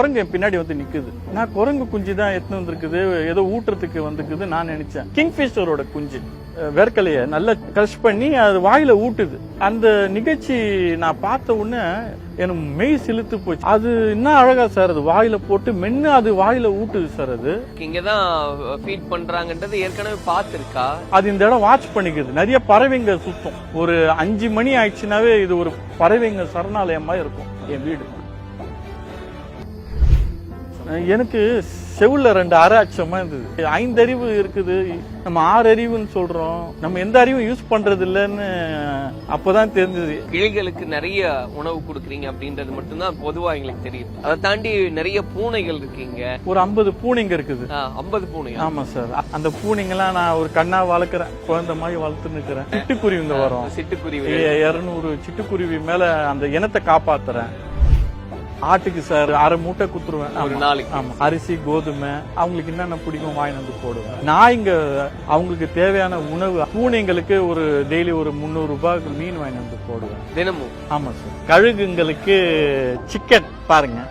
குரங்கு என் பின்னாடி வந்து நிக்குது. நான் குரங்கு குஞ்சு தான் எடுத்துன்னு வந்திருக்குது, ஏதோ ஊட்டுறதுக்கு வந்துருக்குது நான் நினைச்சேன். கிங்ஃபிஷரோட குஞ்சு வேர்க்கலைய நல்லா கிரஷ் பண்ணி அது வாயில ஊட்டுது. அந்த நிகழ்ச்சி நான் பார்த்த உடனே எனக்கு மெய் சிலுத்து போச்சு. அது என்ன அழகா சார், அது வாயில போட்டு மென்னு அது வாயில ஊட்டுது சார். அது இங்கதான் ஃபீட் பண்றாங்கன்றது ஏற்கனவே பார்த்திருக்கா? அது இந்த இடம் வாட்ச் பண்ணிக்குது. நிறைய பறவைங்க சுத்தம். ஒரு 5 மணி ஆயிடுச்சுனாவே இது ஒரு பறவைங்க சரணாலயமா இருக்கும் என் வீடு. எனக்கு செவுல 2 அரை அச்சமா இருந்தது. 5 அறிவு இருக்குது, நம்ம 6 அறிவுன்னு சொல்றோம். நம்ம எந்த அறிவும் யூஸ் பண்றது இல்லைன்னு அப்பதான் தெரிஞ்சது. கிளிகளுக்கு நிறைய உணவு கொடுக்குறீங்க அப்படின்றது மட்டும்தான் பொதுவா எங்களுக்கு தெரியும். அதை தாண்டி நிறைய பூனைகள் இருக்கீங்க. ஒரு 50 பூனைங்க இருக்குது. 50 பூனை? ஆமா சார். அந்த பூனைங்கெல்லாம் நான் ஒரு கண்ணா வளர்க்குறேன், குழந்தை மாதிரி வளர்த்து நிக்கிறேன். சிட்டுக்குருவிங்க வரும், சிட்டுக்குருவி 200 சிட்டுக்குருவி மேல அந்த இனத்தை காப்பாத்துறேன். ஆட்டுக்கு சார் 1/2 மூட்டை குத்துருவேன் ஒரு நாளைக்கு. ஆமா, அரிசி கோதுமை அவங்களுக்கு என்னென்ன பிடிக்கும் வாங்கி வந்து போடுவேன். நான் இங்க அவங்களுக்கு தேவையான உணவு, பூனைங்களுக்கு ஒரு டெய்லி ஒரு 300 ரூபாய்க்கு மீன் வாங்கி வந்து போடுவேன் தினமும். ஆமா சார். கழுகுங்களுக்கு சிக்கன் பாருங்க.